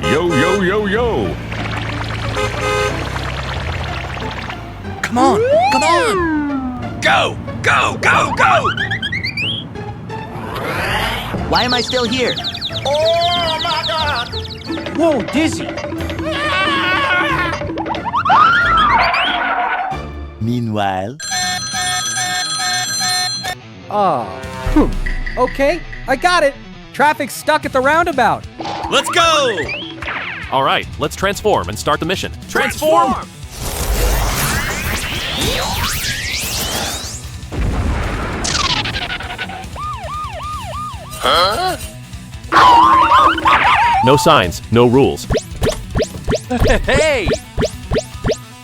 Yo, yo, yo, yo! Come on! Come on! Go! Go! Go! Go! Why am I still here? Oh my God! Whoa, dizzy! Meanwhile... Okay, I got it. Traffic's stuck at the roundabout. Let's go! All right, let's transform and start the mission. Transform! Huh? No signs, no rules. Hey!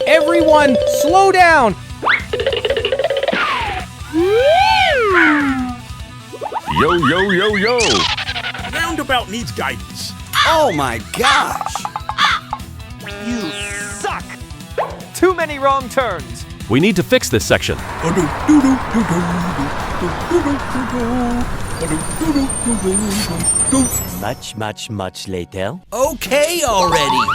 Everyone, slow down. Yo, yo, yo, yo! Roundabout needs guidance. Oh my gosh! You suck! Too many wrong turns. We need to fix this section. Much later. Okay already!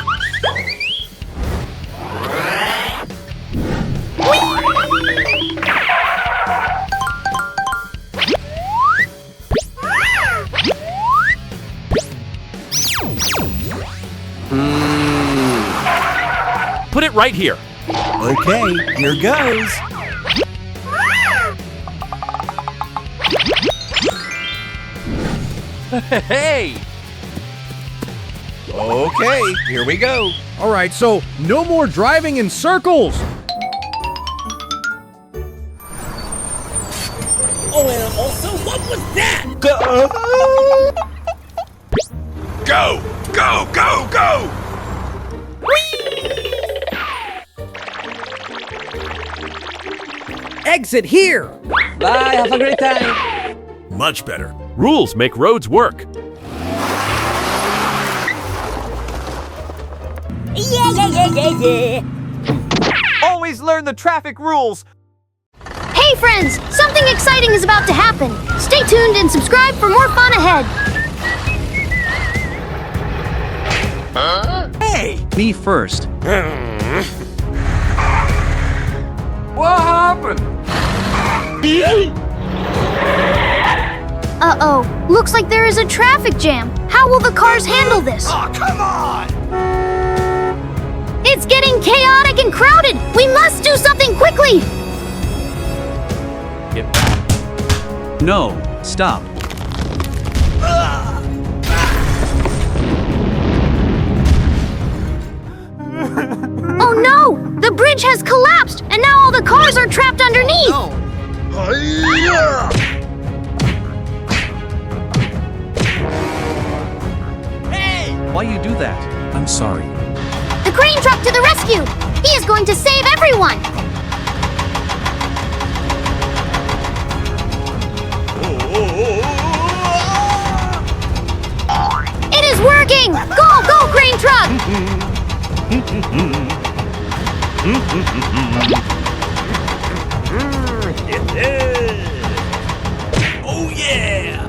Put it right here. Okay, here goes. Hey! Okay, here we go. All right, so no more driving in circles. Oh, and also, what was that? Go! Go! Go! Go! Exit here. Bye, have a great time. Much better. Rules make roads work. Yeah. Always learn the traffic rules. Hey friends, something exciting is about to happen. Stay tuned and subscribe for more fun ahead. Hey! Me first. What happened? Uh-oh, looks like there is a traffic jam. How will the cars handle this? Oh, come on! It's getting chaotic and crowded. We must do something quickly. No, stop. Oh no, the bridge has collapsed and now all the cars are trapped underneath. Why you do that? I'm sorry. The crane truck to the rescue. He is going to save everyone. It is working! Go, go, crane truck! Oh, yeah!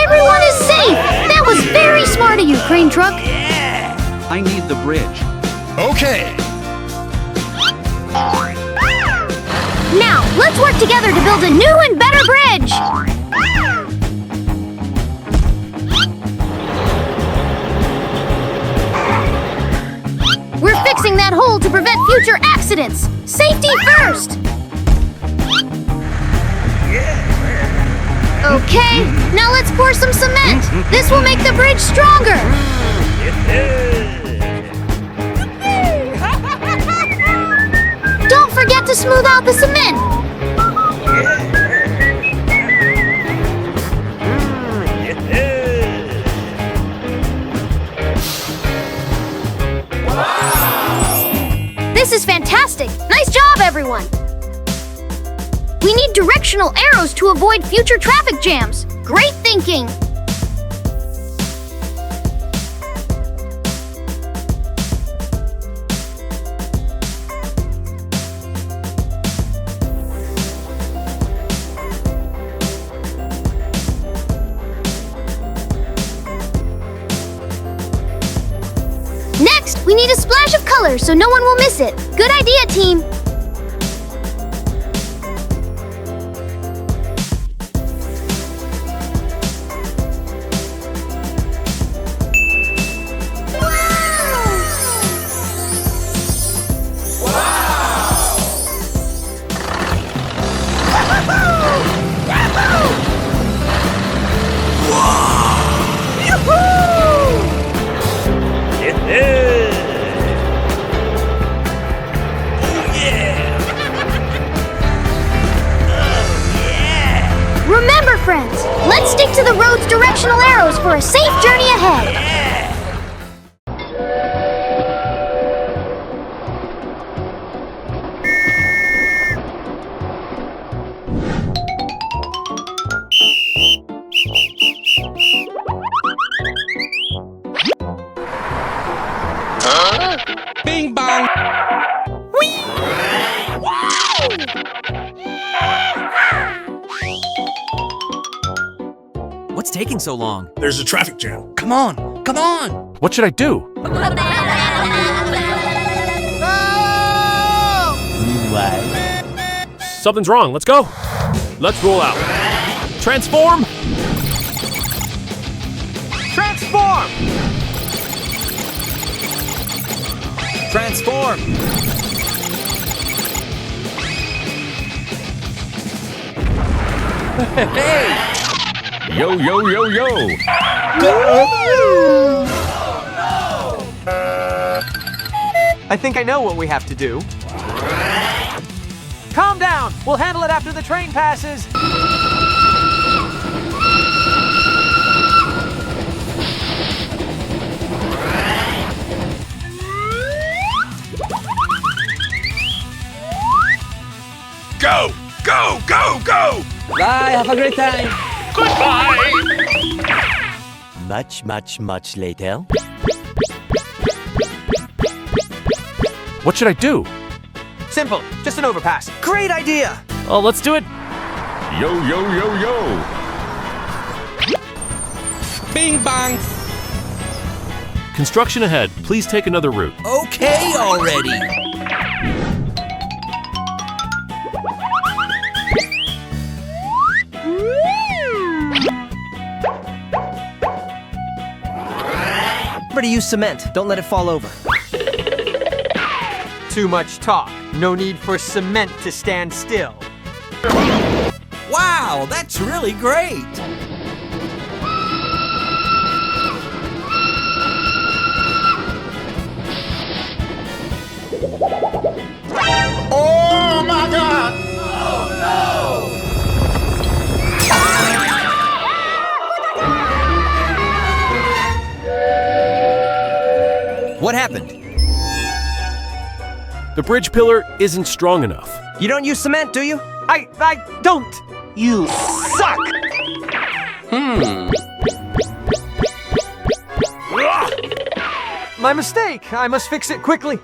Everyone is safe! That was very smart of you, crane truck. I need the bridge. Okay! Now, let's work together to build a new and better bridge! We're fixing that hole to prevent future accidents! Safety first! Okay, now let's pour some cement! This will make the bridge stronger! Don't forget to smooth out the cement! This is fantastic! Nice job, everyone! everyone! We need directional arrows to avoid future traffic jams. Great thinking! Next, we need a splash of color so no one will miss it. Good idea, team! Remember, friends, let's stick to the road's directional arrows for a safe journey ahead. Bing bong. What's taking so long? There's a traffic jam. Come on, come on! What should I do? Meanwhile, Something's wrong. Let's go. Let's roll out. Transform! Transform! Transform! Hey! Yo, yo, yo, yo! I think I know what we have to do. Calm down! We'll handle it after the train passes! Go, go, go, go! bye, have a great time. Goodbye! Much later. What should I do? Simple, just an overpass. Great idea! Oh, let's do it. Yo, yo, yo, yo! Bing bong. Construction ahead. Please take another route. Okay already! Remember to use cement. Don't let it fall over. Too much talk. No need for cement to stand still. Wow, that's really great! Oh my God! What happened? The bridge pillar isn't strong enough. You don't use cement, do you? I don't! You suck! My mistake. I must fix it quickly.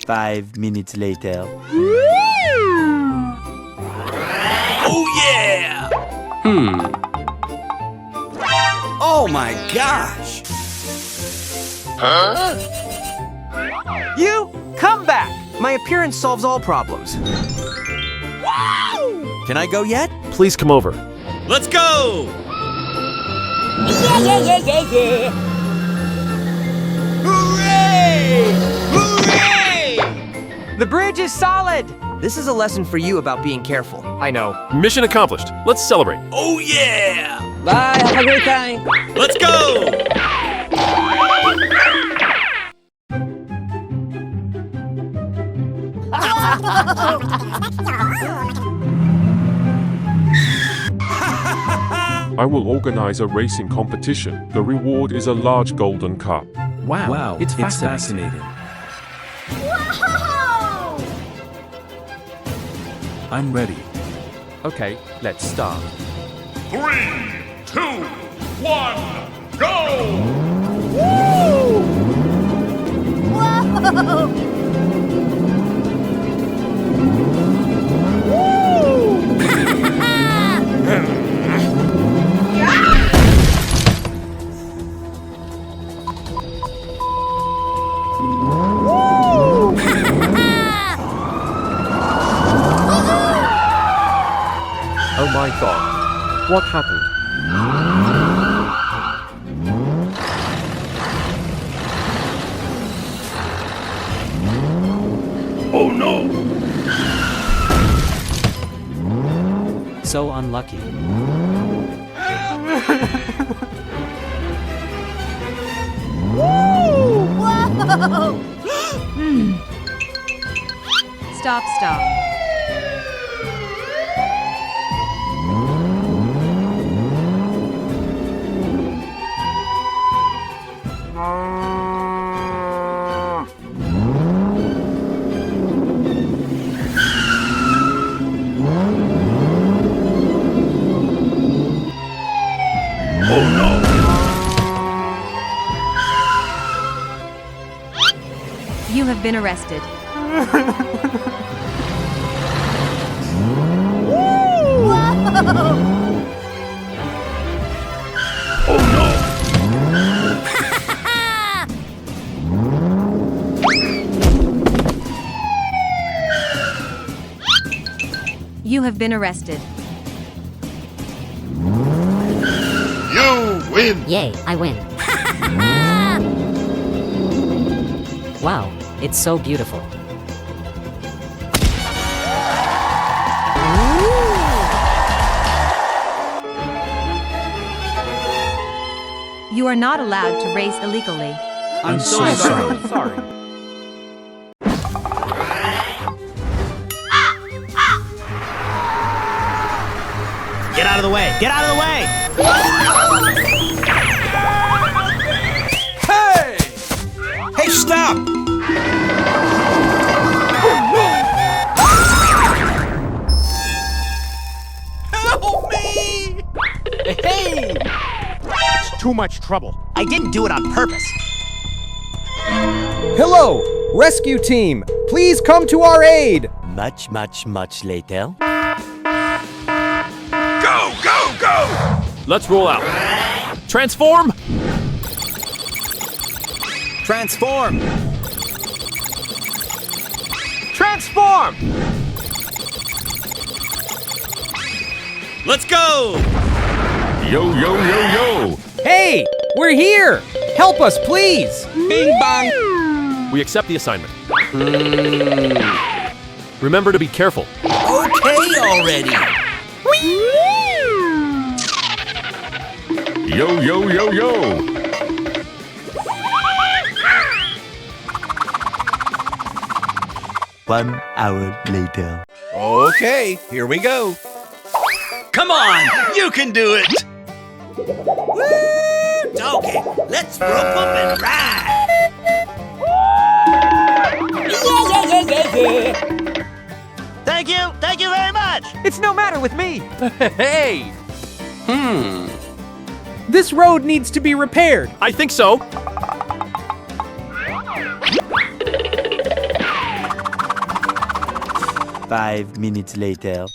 Five minutes later. Oh yeah! Oh my gosh! You come back! My appearance solves all problems. Can I go yet? Please come over. Let's go! Hooray! Hooray! The bridge is solid! This is a lesson for you about being careful. I know. Mission accomplished. Let's celebrate. Oh yeah! Bye, have a great time. Let's go! I will organize a racing competition. The reward is a large golden cup. Wow, it's fascinating. Whoa! I'm ready. Okay, let's start. 3, 2, 1, go! Whoa! Oh my god. What happened? Oh no! So unlucky. Whoa! Stop, stop. Oh no! You have been arrested. Oh no! You have been arrested. You win! Yay, I win. Wow, it's so beautiful. You are not allowed to race illegally. I'm so sorry. Sorry. Get out of the way! Get out of the way! Hey! Hey, stop! Help me! Hey! It's too much trouble. I didn't do it on purpose. Hello, rescue team. Please come to our aid. Much later. Go, go, go! Let's roll out. Transform! Transform! Transform! Let's go! Yo, yo, yo, yo! Hey, we're here. Help us, please. Bing bang! We accept the assignment. Remember to be careful. Okay already! Yo, yo, yo, yo! 1 hour later. Okay, here we go. Come on, you can do it! Woo! Okay, let's rope up and ride! Thank you very much! It's no matter with me. Hey! This road needs to be repaired. I think so. Five minutes later.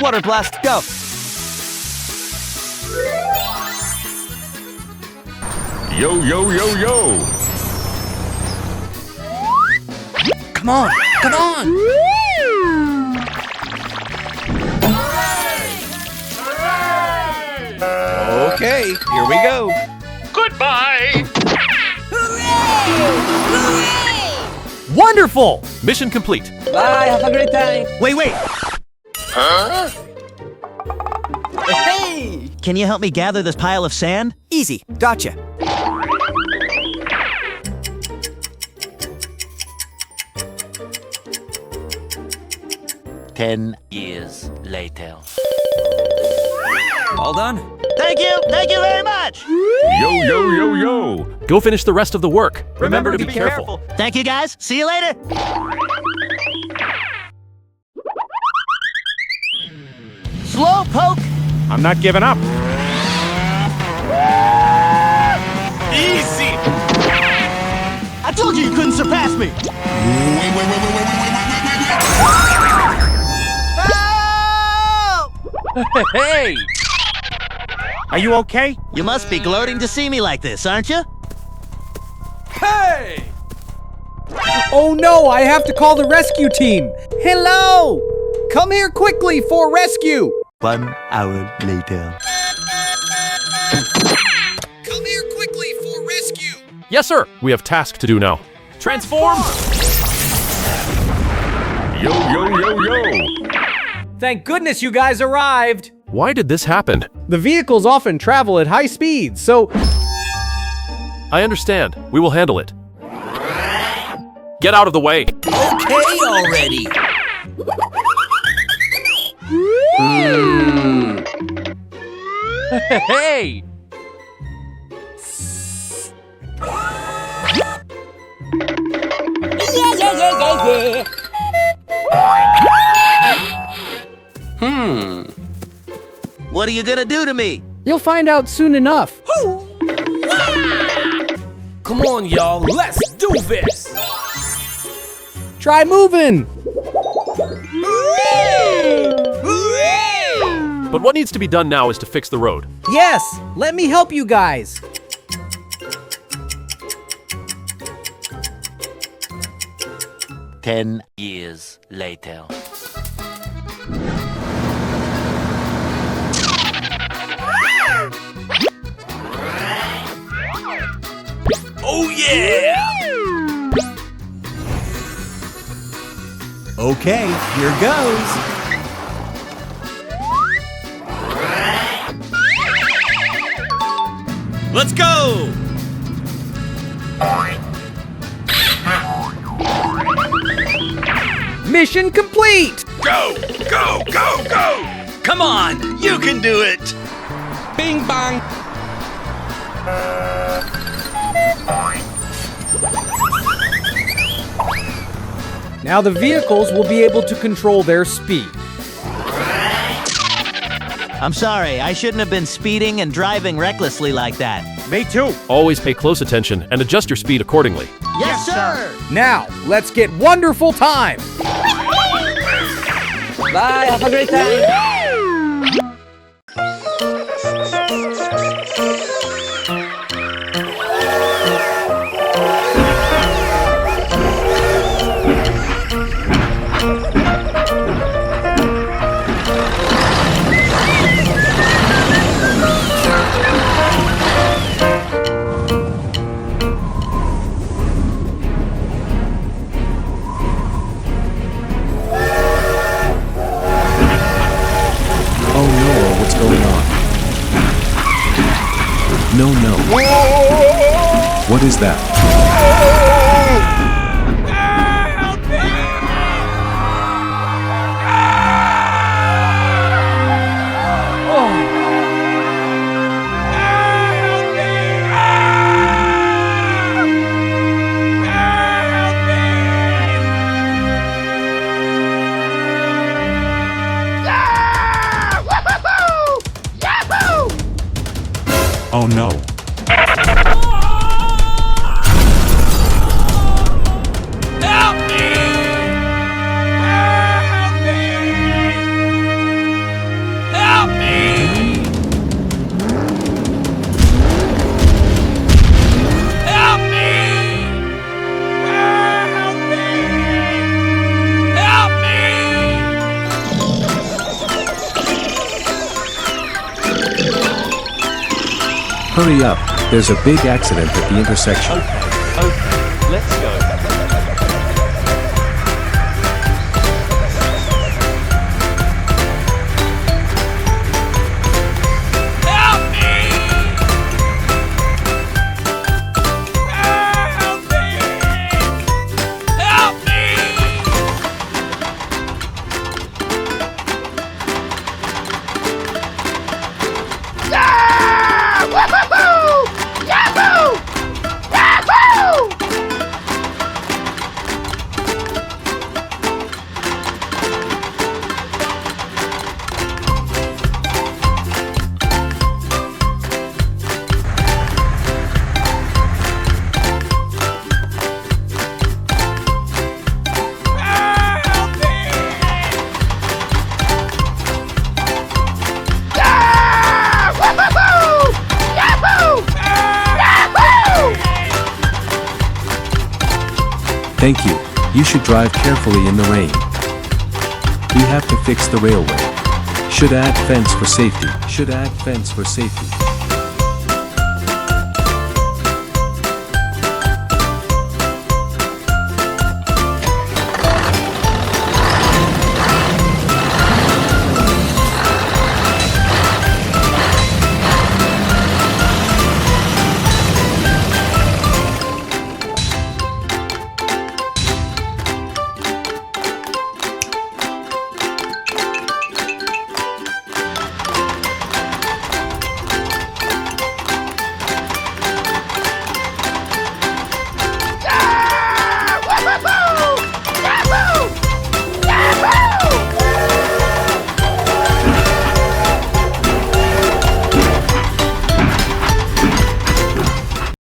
Water blast, go! Yo, yo, yo, yo! Come on, come on! Okay, here we go. Goodbye! Wonderful. Mission complete. Bye, have a great time. Wait. Huh? Hey! Can you help me gather this pile of sand? Easy, gotcha. 10 years later. All done? Thank you very much. Yo, yo, yo, yo! Go finish the rest of the work. Remember to be careful. Thank you, guys. See you later. Slow poke. I'm not giving up. Easy. I told you couldn't surpass me. Help! Hey! Are you okay? You must be gloating to see me like this, aren't you? Hey! Oh no, I have to call the rescue team. Hello! Come here quickly for rescue. 1 hour later. Come here quickly for rescue. Yes, sir. We have task to do now. Transform! Yo, yo, yo, yo! Thank goodness you guys arrived. Why did this happen? The vehicles often travel at high speeds, so I understand. We will handle it. Get out of the way. Okay already. Hey! What are you gonna do to me? you'll find out soon enough. Come on, y'all. Let's do this. Try moving. But what needs to be done now is to fix the road. Yes, let me help you guys. Ten years later. Oh yeah! Okay, here goes. Let's go! Mission complete. Go, go, go, go! Come on, you can do it! Bing bang! Now the vehicles will be able to control their speed. I'm sorry, I shouldn't have been speeding and driving recklessly like that. Me too. Always pay close attention and adjust your speed accordingly. Yes, sir! Now, let's get wonderful time. Bye, have a great time. Oh no, what's going on? No, no. What is that? Oh no. Help me! Help me! Help me! Help me! Help me! Hurry up. There's a big accident at the intersection. Okay, let's go. Help me! Help me! Help me! Thank you. You should drive carefully in the rain. We have to fix the railway. Should add fence for safety. Should add fence for safety.